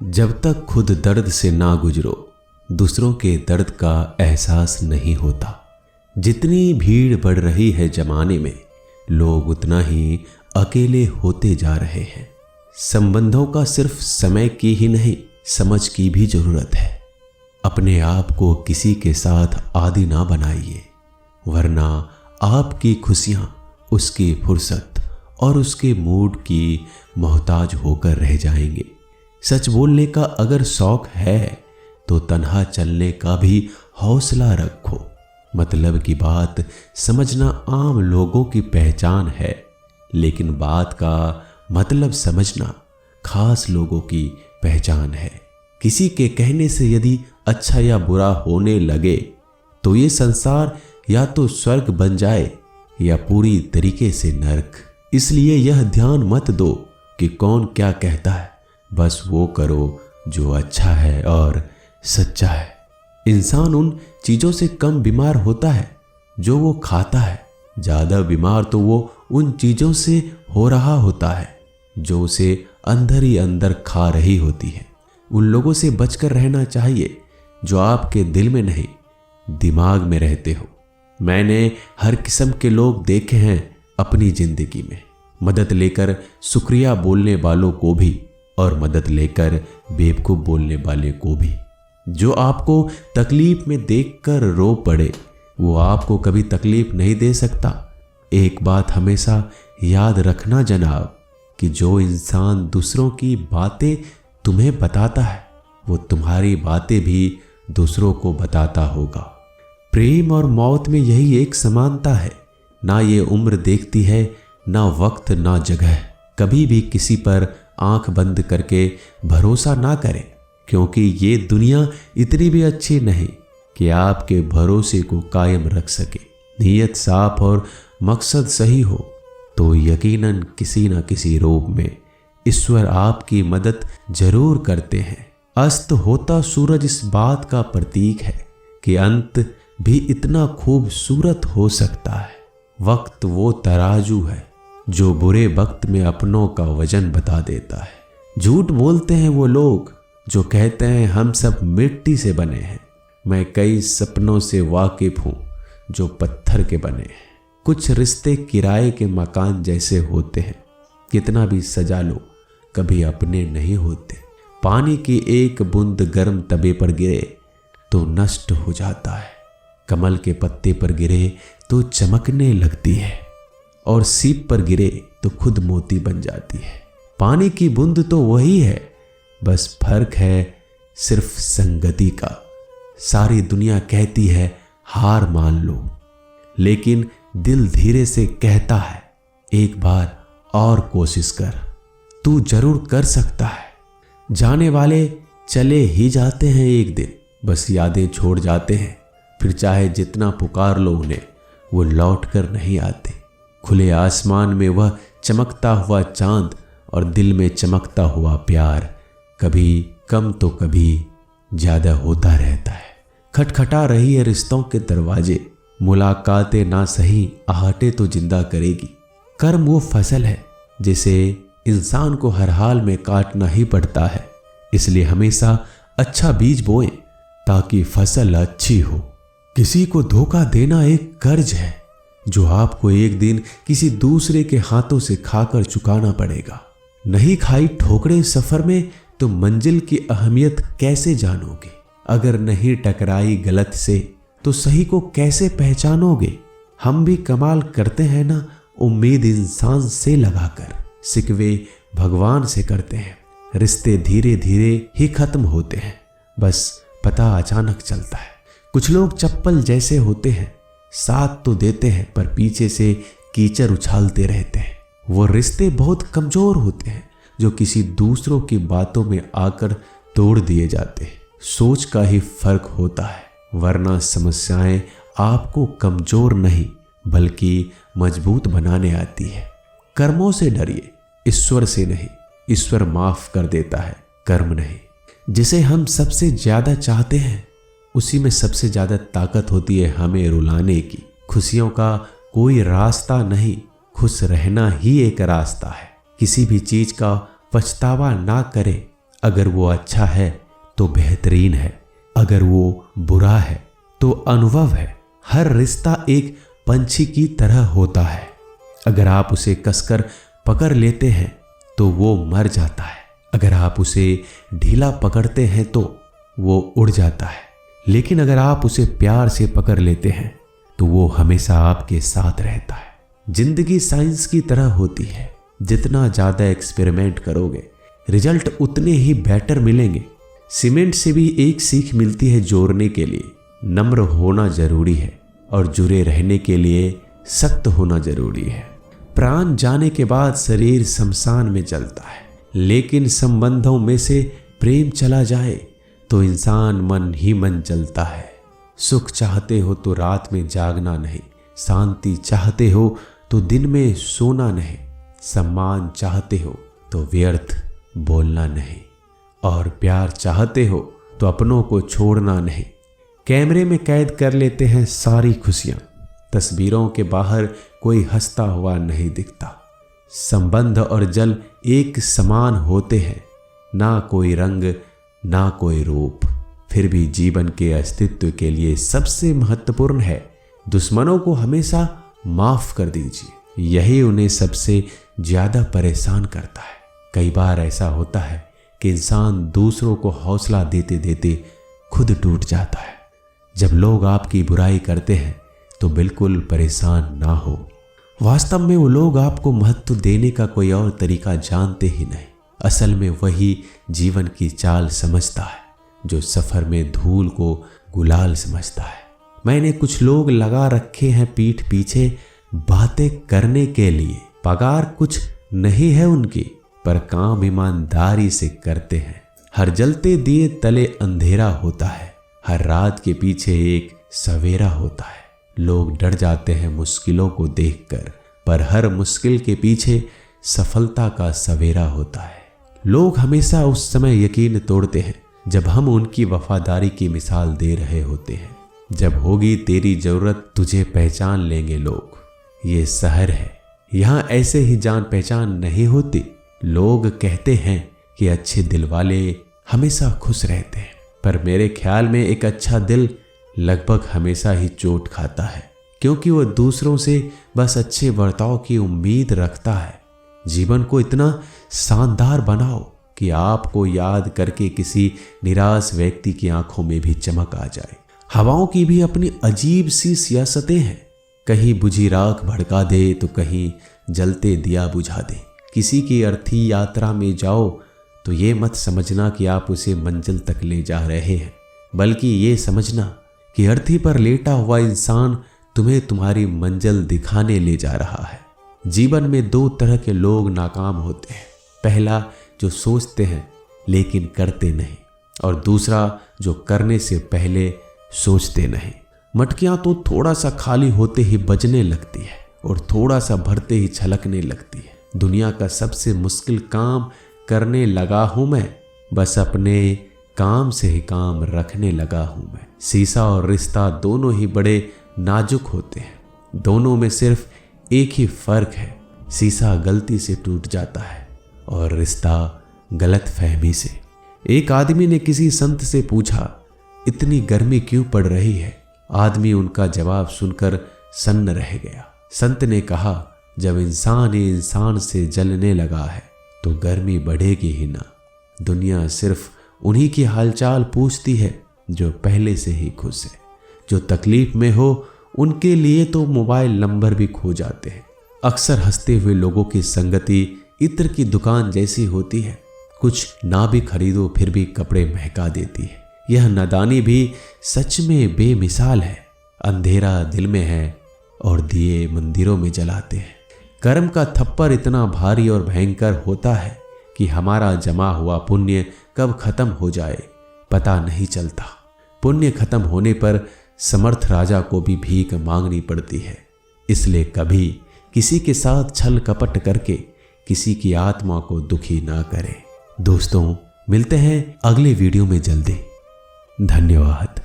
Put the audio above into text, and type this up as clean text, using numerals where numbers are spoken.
जब तक खुद दर्द से ना गुजरो दूसरों के दर्द का एहसास नहीं होता। जितनी भीड़ बढ़ रही है जमाने में, लोग उतना ही अकेले होते जा रहे हैं। संबंधों का सिर्फ समय की ही नहीं, समझ की भी जरूरत है। अपने आप को किसी के साथ आदी ना बनाइए, वरना आपकी खुशियां उसकी फुर्सत और उसके मूड की मोहताज होकर रह जाएंगे। सच बोलने का अगर शौक है तो तन्हा चलने का भी हौसला रखो। मतलब की बात समझना आम लोगों की पहचान है, लेकिन बात का मतलब समझना खास लोगों की पहचान है। किसी के कहने से यदि अच्छा या बुरा होने लगे तो ये संसार या तो स्वर्ग बन जाए या पूरी तरीके से नर्क। इसलिए यह ध्यान मत दो कि कौन क्या कहता है, बस वो करो जो अच्छा है और सच्चा है। इंसान उन चीजों से कम बीमार होता है जो वो खाता है, ज्यादा बीमार तो वो उन चीजों से हो रहा होता है जो उसे अंदर ही अंदर खा रही होती है। उन लोगों से बचकर रहना चाहिए जो आपके दिल में नहीं, दिमाग में रहते हो। मैंने हर किस्म के लोग देखे हैं अपनी जिंदगी में, मदद लेकर शुक्रिया बोलने वालों को भी और मदद लेकर बेवकूफ बोलने वाले को भी। जो आपको तकलीफ में देखकर रो पड़े वो आपको कभी तकलीफ नहीं दे सकता। एक बात हमेशा याद रखना जनाब, कि जो इंसान दूसरों की बातें तुम्हें बताता है वो तुम्हारी बातें भी दूसरों को बताता होगा। प्रेम और मौत में यही एक समानता है, ना ये उम्र देखती है, ना वक्त, ना जगह। कभी भी किसी पर आंख बंद करके भरोसा ना करें, क्योंकि ये दुनिया इतनी भी अच्छी नहीं कि आपके भरोसे को कायम रख सके। नीयत साफ और मकसद सही हो तो यकीनन किसी न किसी रूप में ईश्वर आपकी मदद जरूर करते हैं। अस्त होता सूरज इस बात का प्रतीक है कि अंत भी इतना खूबसूरत हो सकता है। वक्त वो तराजू है जो बुरे वक्त में अपनों का वजन बता देता है। झूठ बोलते हैं वो लोग जो कहते हैं हम सब मिट्टी से बने हैं। मैं कई सपनों से वाकिफ हूं जो पत्थर के बने हैं। कुछ रिश्ते किराए के मकान जैसे होते हैं, कितना भी सजा लो कभी अपने नहीं होते। पानी की एक बूंद गर्म तवे पर गिरे तो नष्ट हो जाता है, कमल के पत्ते पर गिरे तो चमकने लगती है, और सीप पर गिरे तो खुद मोती बन जाती है। पानी की बूंद तो वही है, बस फर्क है सिर्फ संगति का। सारी दुनिया कहती है हार मान लो, लेकिन दिल धीरे से कहता है एक बार और कोशिश कर, तू जरूर कर सकता है। जाने वाले चले ही जाते हैं एक दिन, बस यादें छोड़ जाते हैं। फिर चाहे जितना पुकार लो उन्हें, वो लौट कर नहीं आते। खुले आसमान में वह चमकता हुआ चांद और दिल में चमकता हुआ प्यार कभी कम तो कभी ज्यादा होता रहता है। खटखटा रही है रिश्तों के दरवाजे, मुलाकातें ना सही आहटे तो जिंदा करेगी। कर्म वो फसल है जिसे इंसान को हर हाल में काटना ही पड़ता है। इसलिए हमेशा अच्छा बीज बोएं ताकि फसल अच्छी हो। किसी को धोखा देना एक कर्ज है जो आपको एक दिन किसी दूसरे के हाथों से खाकर चुकाना पड़ेगा। नहीं खाई ठोकरें सफर में तो मंजिल की अहमियत कैसे जानोगे? अगर नहीं टकराई गलत से तो सही को कैसे पहचानोगे? हम भी कमाल करते हैं ना, उम्मीद इंसान से लगाकर, सिकवे भगवान से करते हैं। रिश्ते धीरे धीरे ही खत्म होते हैं, बस पता अचानक चलता है। कुछ लोग चप्पल जैसे होते हैं, साथ तो देते हैं पर पीछे से कीचड़ उछालते रहते हैं। वो रिश्ते बहुत कमजोर होते हैं जो किसी दूसरों की बातों में आकर तोड़ दिए जाते हैं। सोच का ही फर्क होता है, वरना समस्याएं आपको कमजोर नहीं बल्कि मजबूत बनाने आती है। कर्मों से डरिए, ईश्वर से नहीं। ईश्वर माफ कर देता है, कर्म नहीं। जिसे हम सबसे ज्यादा चाहते हैं उसी में सबसे ज्यादा ताकत होती है हमें रुलाने की। खुशियों का कोई रास्ता नहीं, खुश रहना ही एक रास्ता है। किसी भी चीज का पछतावा ना करें अगर वो अच्छा है तो बेहतरीन है, अगर वो बुरा है तो अनुभव है। हर रिश्ता एक पंछी की तरह होता है, अगर आप उसे कसकर पकड़ लेते हैं तो वो मर जाता है, अगर आप उसे ढीला पकड़ते हैं तो वो उड़ जाता है, लेकिन अगर आप उसे प्यार से पकड़ लेते हैं तो वो हमेशा आपके साथ रहता है। जिंदगी साइंस की तरह होती है, जितना ज्यादा एक्सपेरिमेंट करोगे रिजल्ट उतने ही बेटर मिलेंगे। सीमेंट से भी एक सीख मिलती है जोड़ने के लिए, नम्र होना जरूरी है और जुड़े रहने के लिए सख्त होना जरूरी है। प्राण जाने के बाद शरीर शमशान में जलता है, लेकिन संबंधों में से प्रेम चला जाए तो इंसान मन ही मन जलता है। सुख चाहते हो तो रात में जागना नहीं, शांति चाहते हो तो दिन में सोना नहीं, सम्मान चाहते हो तो व्यर्थ बोलना नहीं, और प्यार चाहते हो तो अपनों को छोड़ना नहीं। कैमरे में कैद कर लेते हैं सारी खुशियां, तस्वीरों के बाहर कोई हंसता हुआ नहीं दिखता। संबंध और जल एक समान होते हैं, ना कोई रंग ना कोई रूप, फिर भी जीवन के अस्तित्व के लिए सबसे महत्वपूर्ण है दुश्मनों को हमेशा माफ कर दीजिए, यही उन्हें सबसे ज्यादा परेशान करता है। कई बार ऐसा होता है कि इंसान दूसरों को हौसला देते देते खुद टूट जाता है। जब लोग आपकी बुराई करते हैं तो बिल्कुल परेशान ना हो, वास्तव में वो लोग आपको महत्व देने का कोई और तरीका जानते ही नहीं। असल में वही जीवन की चाल समझता है जो सफर में धूल को गुलाल समझता है। मैंने कुछ लोग लगा रखे हैं पीठ पीछे बातें करने के लिए, पगार कुछ नहीं है उनकी, पर काम ईमानदारी से करते हैं। हर जलते दिए तले अंधेरा होता है, हर रात के पीछे एक सवेरा होता है। लोग डर जाते हैं मुश्किलों को देखकर, पर हर मुश्किल के पीछे सफलता का सवेरा होता है। लोग हमेशा उस समय यकीन तोड़ते हैं जब हम उनकी वफादारी की मिसाल दे रहे होते हैं। जब होगी तेरी जरूरत तुझे पहचान लेंगे लोग। ये शहर है, यहाँ ऐसे ही जान पहचान नहीं होती। लोग कहते हैं कि अच्छे दिल वाले हमेशा खुश रहते हैं, पर मेरे ख्याल में एक अच्छा दिल लगभग हमेशा ही चोट खाता है, क्योंकि वह दूसरों से बस अच्छे बर्ताव की उम्मीद रखता है। जीवन को इतना शानदार बनाओ कि आपको याद करके किसी निराश व्यक्ति की आंखों में भी चमक आ जाए। हवाओं की भी अपनी अजीब सी सियासतें हैं, कहीं बुझी राख भड़का दे तो कहीं जलते दिया बुझा दे। किसी की अर्थी यात्रा में जाओ तो ये मत समझना कि आप उसे मंजिल तक ले जा रहे हैं, बल्कि ये समझना कि अर्थी पर लेटा हुआ इंसान तुम्हें तुम्हारी मंजिल दिखाने ले जा रहा है। जीवन में दो तरह के लोग नाकाम होते हैं, पहला जो सोचते हैं लेकिन करते नहीं, और दूसरा जो करने से पहले सोचते नहीं। मटकियां तो थोड़ा सा खाली होते ही बजने लगती है और थोड़ा सा भरते ही छलकने लगती है। दुनिया का सबसे मुश्किल काम करने लगा हूं मैं, बस अपने काम से ही काम रखने लगा हूं मैं। शीशा और रिश्ता दोनों ही बड़े नाजुक होते हैं, दोनों में सिर्फ एक ही फर्क है, शीशा गलती से टूट जाता है और रिश्ता गलत फहमी से। एक आदमी ने किसी संत से पूछा, इतनी गर्मी क्यों पड़ रही है? आदमी उनका जवाब सुनकर सन्न रह गया। संत ने कहा, जब इंसान ही इंसान से जलने लगा है तो गर्मी बढ़ेगी ही ना। दुनिया सिर्फ उन्हीं की हालचाल पूछती है जो पहले से ही खुश है। जो तकलीफ में हो उनके लिए तो मोबाइल नंबर भी खो जाते हैं। अक्सर हंसते हुए लोगों की संगति इत्र की दुकान जैसी होती है, कुछ ना भी खरीदो फिर भी कपड़े महका देती है। यह नादानी भी सच में बेमिसाल है। अंधेरा दिल में है और दिए मंदिरों में जलाते हैं। कर्म का थप्पड़ इतना भारी और भयंकर होता है कि हमारा जमा हुआ पुण्य कब खत्म हो जाए पता नहीं चलता। पुण्य खत्म होने पर समर्थ राजा को भी भीख मांगनी पड़ती है। इसलिए कभी किसी के साथ छल कपट करके किसी की आत्मा को दुखी ना करें। दोस्तों, मिलते हैं अगले वीडियो में जल्दी। धन्यवाद।